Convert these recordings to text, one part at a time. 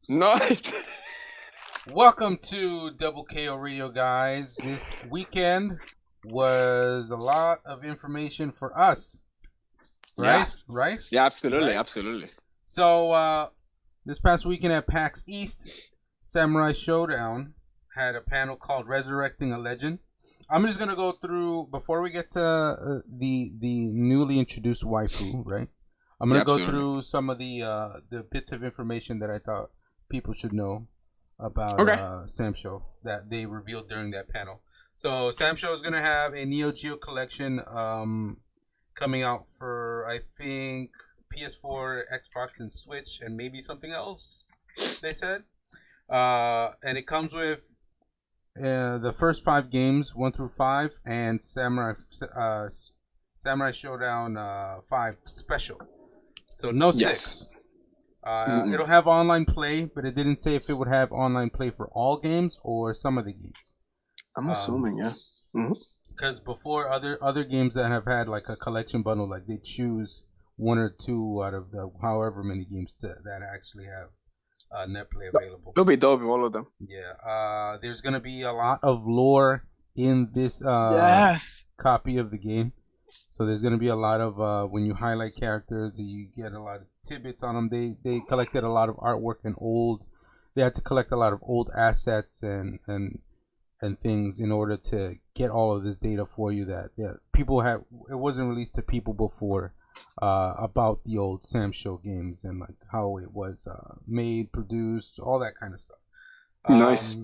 No. Welcome to Doublekoradio, guys. This weekend was a lot of information for us. Right? Yeah. Right? Yeah, absolutely, Right? absolutely. So, this past weekend at Pax East, Samurai Shodown had a panel called Resurrecting a Legend. I'm just going to go through, before we get to the newly introduced waifu, right? I'm going to go through some of the bits of information that I thought people should know about Samsho that they revealed during that panel. So Samsho is going to have a Neo Geo collection coming out for, I think, PS4, Xbox, and Switch, and maybe something else, they said. And it comes with the first 5 games, 1 through 5, and Samurai Shodown 5 Special. So no 6. It'll have online play, but it didn't say if it would have online play for all games or some of the games. I'm assuming, yeah. Because before, other games that have had like a collection bundle, like they choose 1 or 2 out of the however many games that actually have net play available. It'll be dope, all of them. Yeah. There's gonna be a lot of lore in this copy of the game. So there's going to be a lot of, when you highlight characters, you get a lot of tidbits on them. They collected a lot of artwork and they had to collect a lot of old assets and things in order to get all of this data for you that people have. It wasn't released to people before about the old Samsho games and like how it was made, produced, all that kind of stuff. Nice.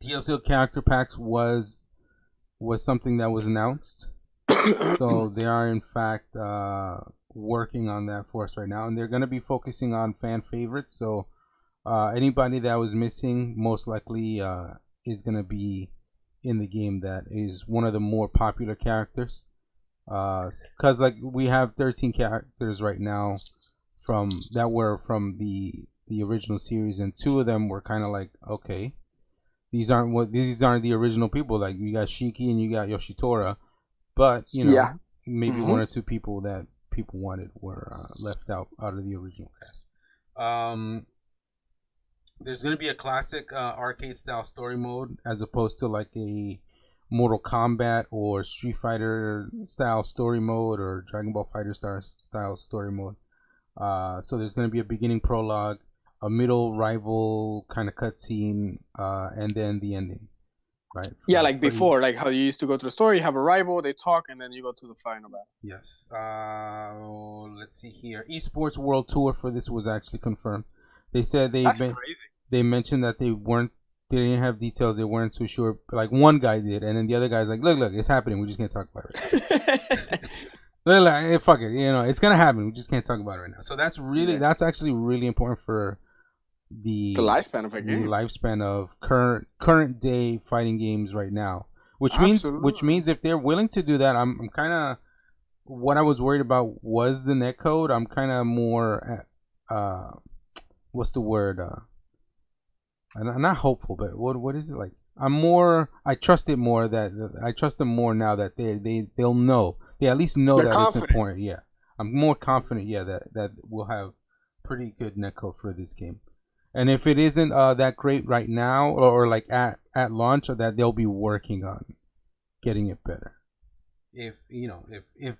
DLC character packs was something that was announced. So they are in fact working on that for us right now, and they're going to be focusing on fan favorites. So anybody that was missing most likely is going to be in the game that is one of the more popular characters. Because like we have 13 characters right now that were from the original series, and 2 of them were kind of like, okay, these aren't the original people. Like you got Shiki and you got Yoshitora. But, maybe 1 or 2 people that people wanted were left out of the original cast. There's going to be a classic arcade-style story mode as opposed to like a Mortal Kombat or Street Fighter-style story mode or Dragon Ball Fighter-style story mode. So there's going to be a beginning prologue, a middle rival kind of cutscene, and then the ending. Right. Yeah, like before, like how you used to go to the store, you have a rival, they talk, and then you go to the final battle. Yes. Let's see here. Esports World Tour for this was actually confirmed. They said they mentioned that they didn't have details. They weren't too sure. Like one guy did, and then the other guy's like, "Look, it's happening. We just can't talk about it." Like, fuck it. It's gonna happen. We just can't talk about it right now. So that's actually really important for the lifespan of a game. The lifespan of current day fighting games right now, which means if they're willing to do that, I'm kind of, what I was worried about was the netcode. I'm kind of more what's the word, I'm not hopeful, but what is it like? I trust it more, that I trust them more now that they'll know, they at least know that it's important. Yeah, I'm more confident that we'll have pretty good netcode for this game. And if it isn't that great right now, or like at launch, or that they'll be working on getting it better. If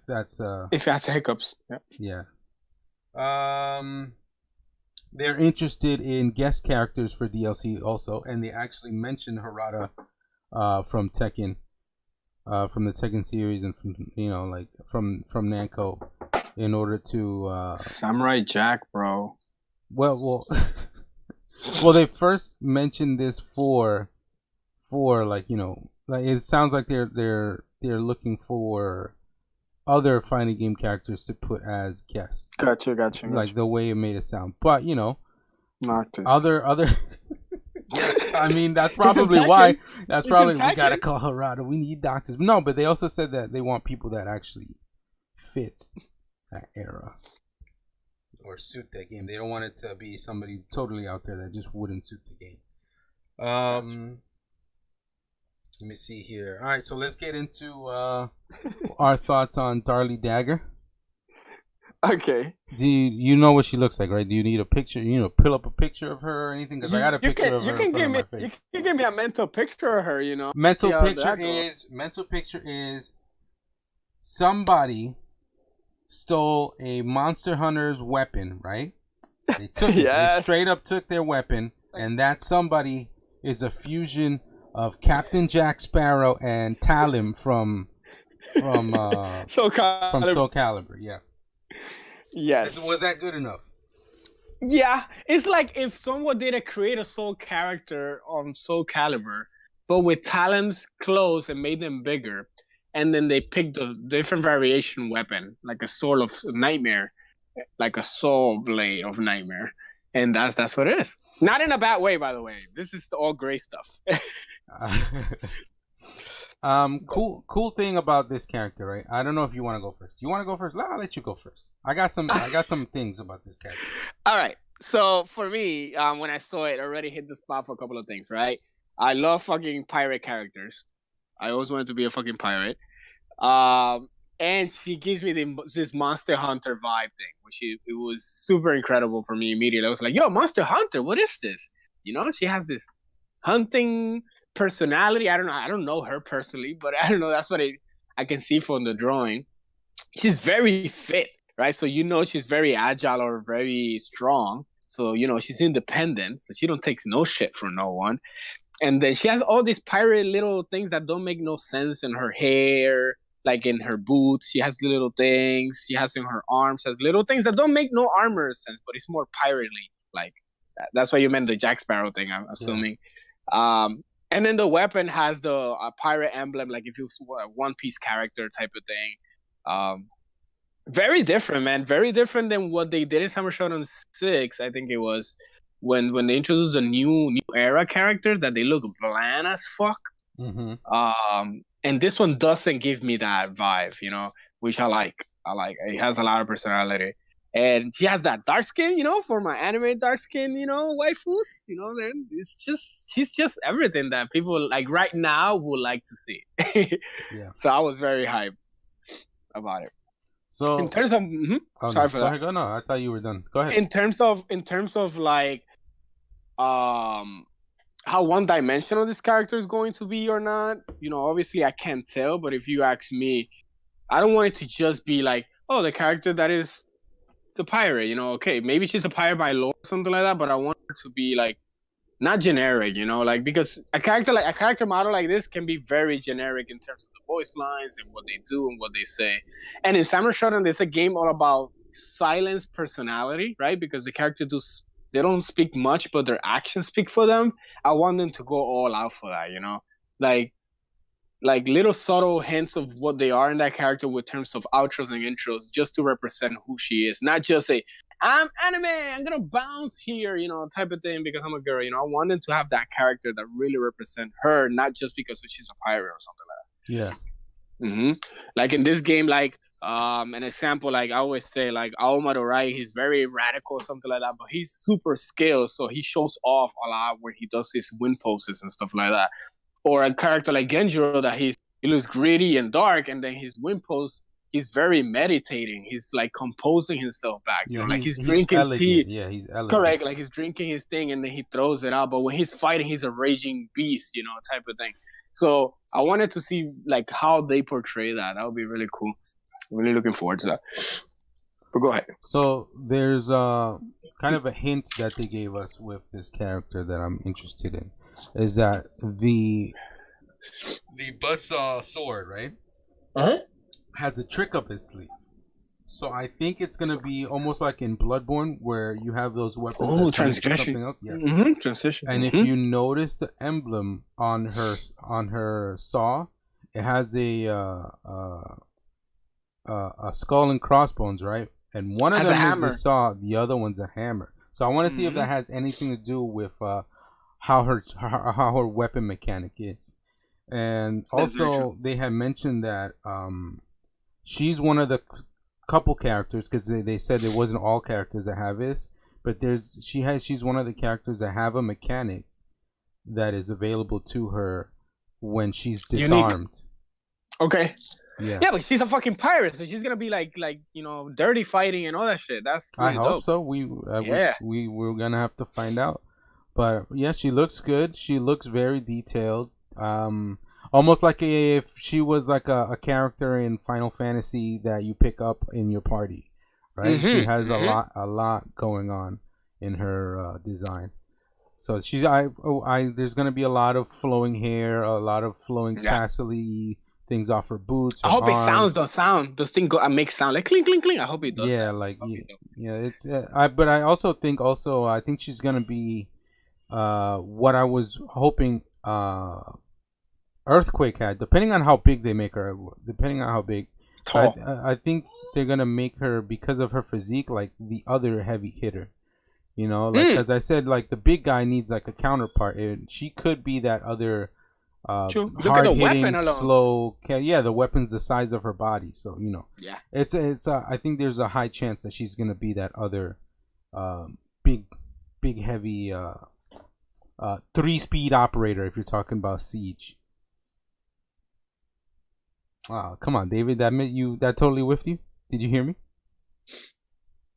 that's if it has hiccups. Yeah. They're interested in guest characters for DLC also, and they actually mentioned Harada from Tekken, from the Tekken series, and from from Namco, in order to Samurai Jack, bro. Well. Well, they first mentioned this for like it sounds like they're looking for other fighting game characters to put as guests. Gotcha. Like the way it made it sound, but Noctis. other. I mean, that's probably why. That's probably we gotta call Harada. We need doctors. No, but they also said that they want people that actually fit that era or suit that game. They don't want it to be somebody totally out there that just wouldn't suit the game. Let me see here. All right, so let's get into our thoughts on Darli Dagger. Okay. Do you know what she looks like, right? Do you need a picture? You know, pull up a picture of her or anything? Because I got a picture of her in front of my face. You can give me a mental picture of her. Mental picture is somebody stole a Monster Hunter's weapon, right? They took it. They straight up took their weapon, and that somebody is a fusion of Captain Jack Sparrow and Talim from Soul Calibur. Yeah. Yes. Was that good enough? Yeah, it's like if someone did create a Soul character on Soul Calibur, but with Talim's clothes and made them bigger, and then they picked a different variation weapon, like a sword of nightmare, like a soul blade of nightmare, and that's what it is. Not in a bad way, by the way. This is all great stuff. Cool thing about this character, right? I don't know if you want to go first. You want to go first? I'll let you go first. I got some things about this character. All right. So for me, when I saw it, already hit the spot for a couple of things, right? I love fucking pirate characters. I always wanted to be a fucking pirate. And she gives me this Monster Hunter vibe thing, which it was super incredible for me immediately. I was like, yo, Monster Hunter, what is this? She has this hunting personality. I don't know her personally, but I don't know. That's what I can see from the drawing. She's very fit, right? So she's very agile or very strong. So she's independent. So she don't take no shit from no one. And then she has all these pirate little things that don't make no sense in her hair, like in her boots. She has little things. She has in her arms, has little things that don't make no armor sense, but it's more pirately. Like that's why you meant the Jack Sparrow thing, I'm assuming. Yeah. And then the weapon has the pirate emblem, like if you were a One Piece character type of thing. Very different, man. Very different than what they did in Summer Shodown 6, I think it was, when they introduced a new era character that they look bland as fuck. Mm-hmm. And this one doesn't give me that vibe, which I like. It has a lot of personality. And she has that dark skin, for my anime dark skin, waifus, then she's just everything that people like right now would like to see. Yeah. So I was very hyped about it. So in terms of, sorry for that. Ahead, no, I thought you were done. Go ahead. In terms of like, how one-dimensional this character is going to be or not, obviously I can't tell. But if you ask me, I don't want it to just be like, oh, the character that is the pirate, okay, maybe she's a pirate by law or something like that, but I want her to be like not generic, like, because a character model like this can be very generic in terms of the voice lines and what they do and what they say. And in Summer Shodown, there's a game all about silence personality, right? Because the characters they don't speak much, but their actions speak for them. I want them to go all out for that, like little subtle hints of what they are in that character with terms of outros and intros, just to represent who she is, not just say, I'm anime, I'm gonna bounce here, type of thing because I'm a girl. I want them to have that character that really represent her, not just because she's a pirate or something like that. Yeah. Mm-hmm. Like in this game, like an example, like I always say, like Aomado, right? He's very radical or something like that, but he's super skilled, so he shows off a lot where he does his wind poses and stuff like that. Or a character like Genjiro that he looks gritty and dark, and then his wind pose, he's very meditating. He's like composing himself back. Like he's drinking elegant tea. Yeah, he's elegant. Correct. Like he's drinking his thing and then he throws it out. But when he's fighting, he's a raging beast, type of thing. So I wanted to see like how they portray that. That would be really cool. I'm really looking forward to that. But go ahead. So there's kind of a hint that they gave us with this character that I'm interested in. Is that the buzzsaw sword, right? Has a trick up his sleeve. So I think it's gonna be almost like in Bloodborne, where you have those weapons. Oh, transition. Yes. Mm-hmm. Transition. And if you notice the emblem on her saw, it has a skull and crossbones, right? And one of them is a saw, the other one's a hammer. So I want to see if that has anything to do with how her weapon mechanic is. And also they had mentioned that she's one of the couple characters, because they said it wasn't all characters that have this, but she's one of the characters that have a mechanic that is available to her when she's disarmed. Okay. Yeah. Yeah, but she's a fucking pirate, so she's gonna be like dirty fighting and all that shit. That's I really hope dope. so. Yeah. We're gonna have to find out. But yeah, she looks good. She looks very detailed. Almost like if she was like a character in Final Fantasy that you pick up in your party, right? She has a lot going on in her design. So there's gonna be a lot of flowing hair, a lot of flowing tassely things off her boots. Her I hope arms. it sounds the sound. Those things make sound like clink clink clink. I hope it does. Yeah, it's but I also think I think she's gonna be what I was hoping Earthquake had, depending on how big they make her, depending on how big. I think they're gonna make her, because of her physique, like the other heavy hitter. You know, like as I said, like the big guy needs like a counterpart, and she could be that other Look at the weapon alone. slow. Yeah, the weapon's the size of her body, so Yeah, it's I think there's a high chance that she's gonna be that other big heavy 3-speed operator if you're talking about Siege. Oh, come on, David. That totally whiffed you. Did you hear me?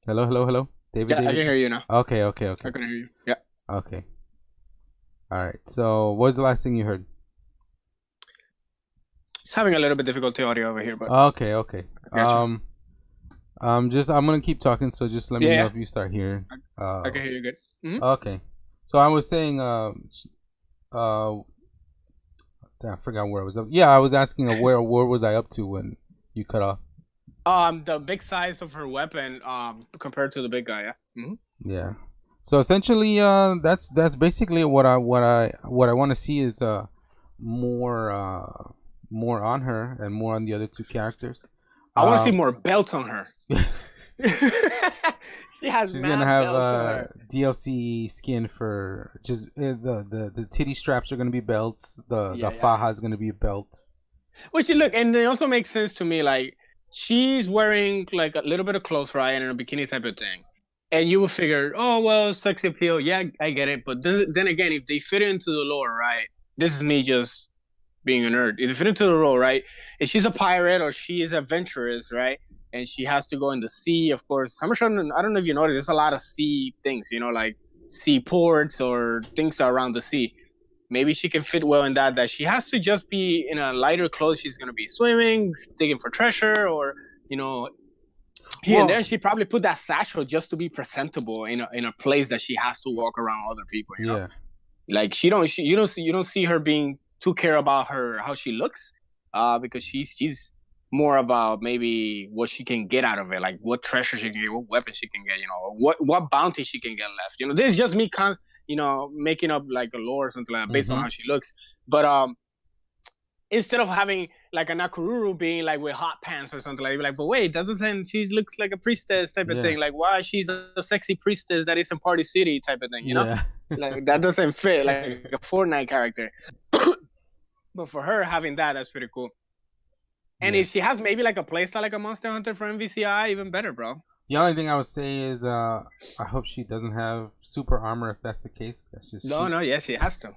Hello, David. Yeah, David? I can hear you now. Okay. I can hear you. Yeah. Okay. All right. So, what was the last thing you heard? It's having a little bit difficulty audio over here, but okay. I'm gonna keep talking. So just let me know if you start hearing. I can hear you good. Mm-hmm. Okay. So I was saying, I forgot where I was up. Yeah, I was asking where was I up to when you cut off. The big size of her weapon, compared to the big guy. Yeah. Mm-hmm. Yeah. So essentially, that's basically what I want to see is more on her and more on the other two characters. I want to see more belts on her. She's gonna have DLC skin for just the titty straps are gonna be belts. The faja is gonna be a belt. Which look, and it also makes sense to me. Like she's wearing like a little bit of clothes, right, and a bikini type of thing. And you would figure, oh well, sexy appeal. Yeah, I get it. But then again, if they fit into the lore, right? This is me just being a nerd. If they fit into the role, right? If she's a pirate or she is adventurous, right? And she has to go in the sea, of course. Samsho, I don't know if you noticed, there's a lot of sea things, like seaports or things around the sea. Maybe she can fit well in that she has to just be in a lighter clothes. She's going to be swimming, digging for treasure, or, here and there. She probably put that satchel just to be presentable in a place that she has to walk around other people, you know? Like you don't see her being too care about how she looks, because she's more about maybe what she can get out of it, like what treasure she can get, what weapon she can get, what bounty she can get left. This is just me, making up like a lore or something like that based on how she looks. But instead of having like a Nakururu being like with hot pants or something like, but wait, that doesn't. She looks like a priestess type of thing. Like, why she's a sexy priestess that is in Party City type of thing, you know? Like that doesn't fit like a Fortnite character. But for her having that's pretty cool. And if she has maybe like a playstyle like a Monster Hunter for MVCI, even better, bro. The only thing I would say is I hope she doesn't have super armor if that's the case. That's just she has to.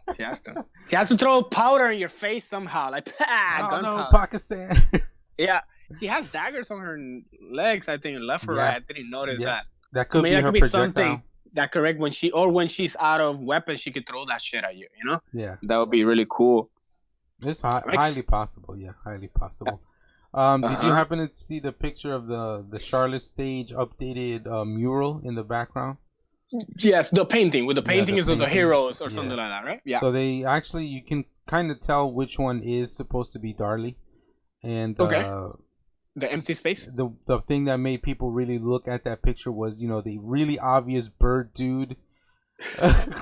She has to throw powder in your face somehow, like Pakistan. Yeah, she has daggers on her legs. I think left or right. I didn't notice that. That could be something that correct when she's out of weapons, she could throw that shit at you. Yeah, that would be really cool. It's highly possible. Yeah, highly possible. Did you happen to see the picture of the Charlotte stage updated mural in the background? Yes, the painting with the paintings of the heroes or something like that, right? Yeah. So they actually, you can kind of tell which one is supposed to be Darli, and the empty space. The thing that made people really look at that picture was the really obvious bird dude,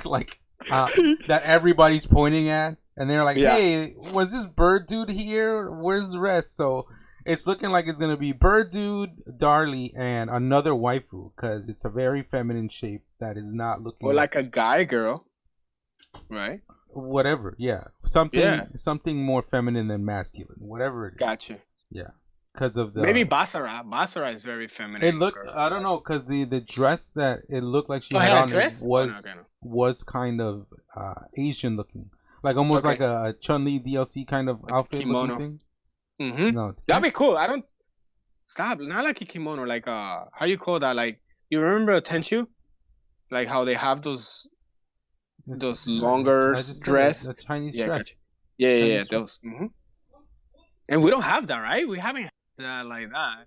like that everybody's pointing at, and they're like, "Hey, was this bird dude here? Where's the rest?" So it's looking like it's gonna be bird dude, Darli, and another waifu, because it's a very feminine shape that is not looking like a guy girl, right? Whatever, something more feminine than masculine, whatever it is. Gotcha. Yeah, because of the maybe Basara. Basara is very feminine. It looked, I don't know, because the dress that it looked like she had on was kind of Asian looking, like almost like a Chun-Li DLC kind of outfit looking thing. Mm-hmm. No, That'd be cool. I don't stop. Not like a kimono. Like how you call that? Like you remember a tenshu? Like how they have those longer I just dress. said a Chinese Yeah, dress. gotcha. Yeah, Chinese those. Mm-hmm. And we don't have that, right? We haven't had that like that.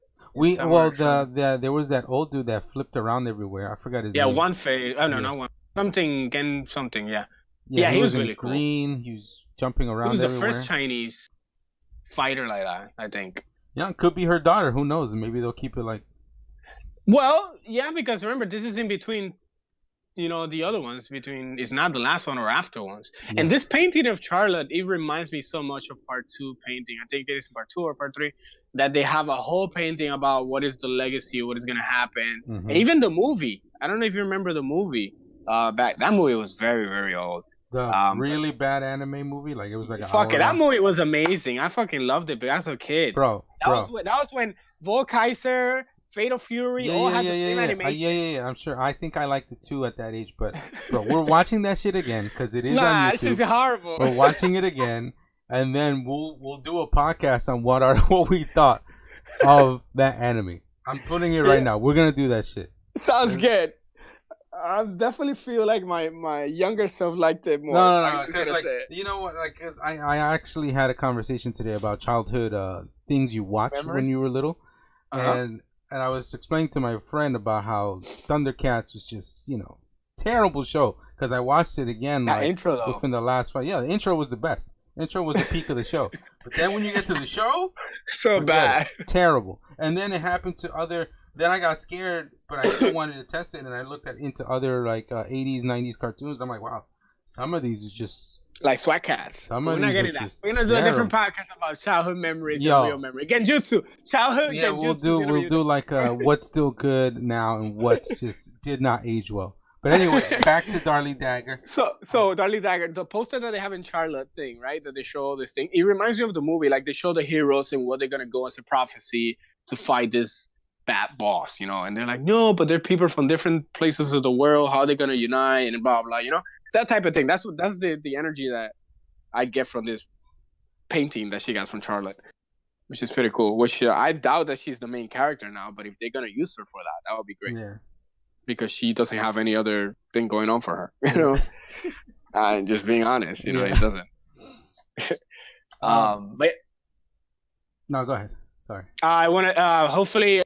There was that old dude that flipped around everywhere. I forgot his name. Yeah, one face. Oh no, not one. Something again. Something. Yeah. Yeah, he was in really green. cool. He was jumping around. He was everywhere. the first Chinese fighter like that, I think. Yeah, it could be her daughter. Who knows? Maybe they'll keep it like. Well, yeah, because remember, this is in between. The other ones between is not the last one or after ones. Yeah. And this painting of Charlotte, it reminds me so much of part 2 painting. I think it is part 2 or part 3 that they have a whole painting about what is the legacy, what is going to happen. Mm-hmm. And even the movie. I don't know if you remember the movie. That movie was very, very old. The really bad anime movie, like it was like that movie was amazing. I fucking loved it, but as a kid, bro. That was when Volkaiser, Fatal Fury all had the same animation. Yeah. I'm sure. I think I liked it too at that age, but bro, we're watching that shit again because it is on YouTube. This is horrible. We're watching it again, and then we'll do a podcast on what we thought of that anime. I'm putting it right now. We're gonna do that shit. Sounds good. I definitely feel like my younger self liked it more. No. You know what? Like, cause I actually had a conversation today about childhood things you watched when you were little, and I was explaining to my friend about how Thundercats was just terrible show because I watched it again intro, though. Within the last 5. Yeah, the intro was the best. Intro was the peak of the show, but then when you get to the show, so bad, terrible. And then it happened to other. Then I got scared, but I still wanted to test it, and I looked into other 80s, 90s cartoons. I'm like, wow, some of these is just like Swat Cats. We're not getting that. We're gonna do a different podcast about childhood memories and real memory. Genjutsu, childhood. Yeah, Genjutsu we'll do like what's still good now and what's just did not age well. But anyway, back to Darli Dagger. So Darli Dagger, the poster that they have in Charlotte thing, right? That they show this thing. It reminds me of the movie. Like they show the heroes and what they're gonna go as a prophecy to fight this bad boss, and they're like, no, but they're people from different places of the world. How are they gonna unite and blah blah, that type of thing. That's the energy that I get from this painting that she got from Charlotte, which is pretty cool. Which I doubt that she's the main character now, but if they're gonna use her for that would be great. Yeah, because she doesn't have any other thing going on for her, just being honest, it doesn't. But no, go ahead. Sorry. I want to hopefully.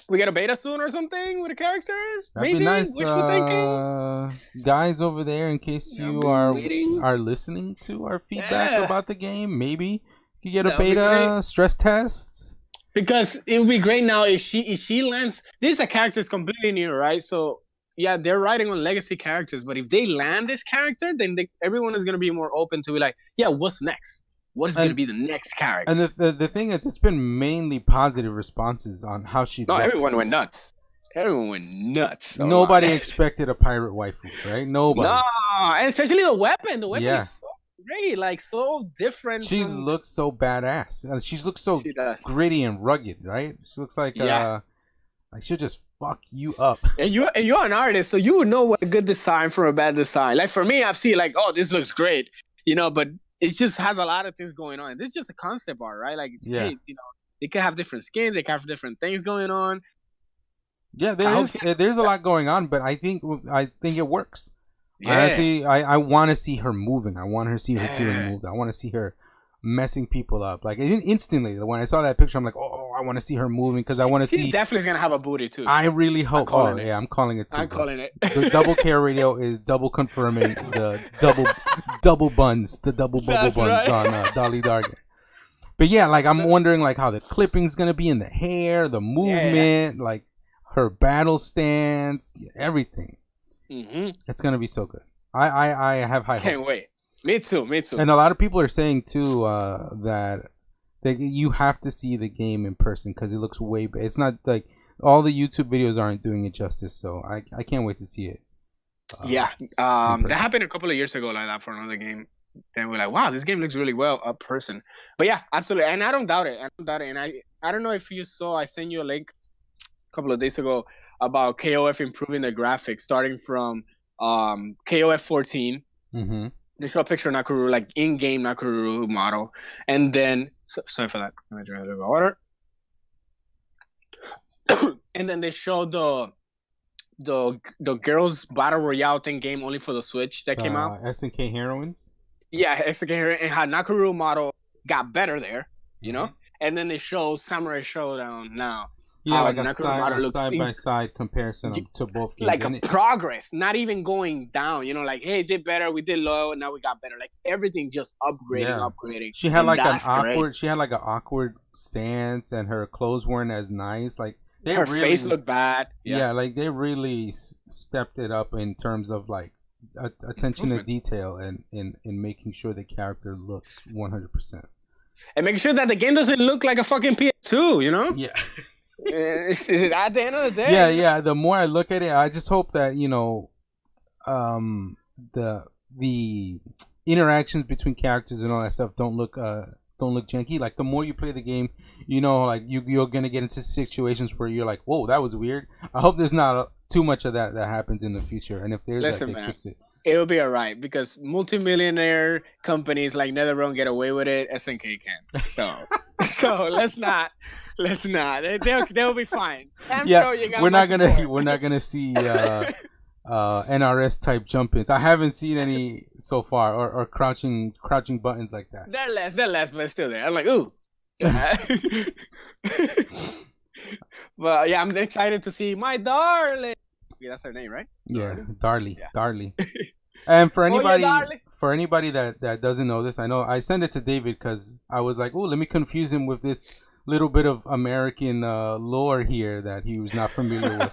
We get a beta soon or something with the characters? That'd be nice. Wishful thinking. Guys over there, in case you are listening to our feedback about the game, maybe you get a beta stress test. Because it would be great now if she lands. This is a character is completely new, right? So yeah, they're writing on legacy characters, but if they land this character, then everyone is gonna be more open to be like, yeah, what's next? What is going to be the next character? And the thing is, it's been mainly positive responses on how she looks. Everyone went nuts. Nobody expected a pirate waifu, right? Nobody. No, and especially the weapon. The weapon is so great, like so different. She looks so badass. She looks so gritty and rugged, right? She looks like she'll just fuck you up. And you're an artist, so you would know what a good design from a bad design. Like for me, I've seen like, oh, this looks great, but it just has a lot of things going on. This is just a concept art, right? Like, hey, it can have different skins, they can have different things going on. Yeah, there's a lot going on, but I think it works. Yeah. Honestly, I want to see her moving. I want to see her doing moves. I want to see her messing people up. Like instantly, when I saw that picture, I'm like, oh, I want to see her moving because I want to see. She's definitely gonna have a booty too. I really hope. I'm calling it too. I'm calling it. The Doublekoradio is double confirming the double buns, the double bubble buns on Darli Dagger. But yeah, like I'm wondering like how the clipping's gonna be in the hair, the movement, like her battle stance, everything. Mm-hmm. It's gonna be so good. I have high hopes. Can't wait. Me too. And a lot of people are saying too that you have to see the game in person because it looks way better. It's not like all the YouTube videos aren't doing it justice. So I can't wait to see it. That happened a couple of years ago like that for another game. Then we're like, wow, this game looks really well up person. But yeah, absolutely, and I don't doubt it. And I don't know if you saw. I sent you a link a couple of days ago about KOF improving the graphics, starting from KOF 14. Mm-hmm. They show a picture of Nakaruru, like in-game Nakaruru model, and then Sorry for that. Let me drink a little water. And then they showed the girls battle royale thing game only for the Switch that came out. SNK Heroines. Yeah, SNK Heroines, and how Nakaru model got better there, you know. And then they show Samurai Showdown now. Yeah, like a side-by-side comparison to both games. Like a progress, not even going down. You know, like, hey, did better, we did low, and now we got better. Like everything just upgrading. She had like an awkward. She had like an awkward stance, and her clothes weren't as nice. Like her face looked bad. Yeah, like they really stepped it up in terms of like attention to detail and in making sure the character looks 100%. And making sure that the game doesn't look like a fucking PS2. You know? Yeah. Is it at the end of the day? Yeah. The more I look at it, I just hope that the interactions between characters and all that stuff don't look janky. Like the more you play the game, like you're gonna get into situations where you're like, whoa, that was weird. I hope there's not too much of that happens in the future, and if there's they fix it. It'll be alright because multimillionaire companies like NetherRealm get away with it. SNK can. So let's not. They'll be fine. We're not gonna see NRS type jump ins. I haven't seen any so far, or crouching buttons like that. They're less, but still there. I'm like, ooh. But yeah, I'm excited to see my darling. Yeah, that's her name, right? Yeah, Darli. And for anybody that doesn't know this, I know I sent it to David because I was like, oh, let me confuse him with this little bit of American lore here that he was not familiar with.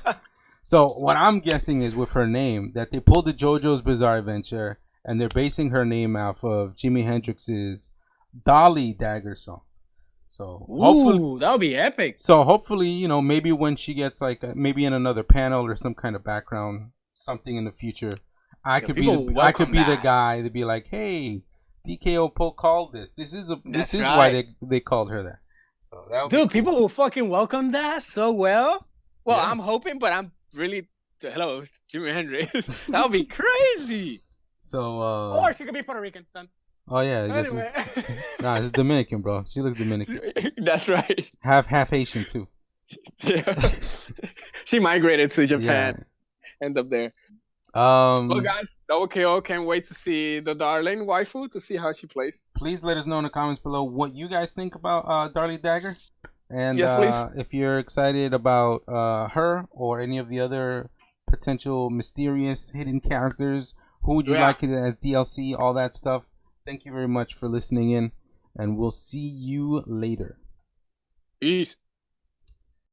So what I'm guessing is with her name that they pulled the JoJo's Bizarre Adventure and they're basing her name off of Jimi Hendrix's Darli Dagger song. So hopefully that would be epic. So hopefully, maybe when she gets like maybe in another panel or some kind of background, something in the future, I could be the guy to be like, hey, DKO called this. This is why they called her that. So dude, people will fucking welcome that so well. Well, yeah. I'm hoping, but I'm really hello, Jimi Hendrix. That would be crazy. So or she could be Puerto Rican. Done. Oh yeah, anyway. It's Dominican, bro. She looks Dominican. That's right. Half Haitian too. Yeah. She migrated to Japan. Yeah. Ends up there. Well, guys, DKO can't wait to see the darling waifu to see how she plays. Please let us know in the comments below what you guys think about Darli Dagger, and yes, please. If you're excited about her or any of the other potential mysterious hidden characters, who would you like it as DLC, all that stuff. Thank you very much for listening in, and we'll see you later. Peace.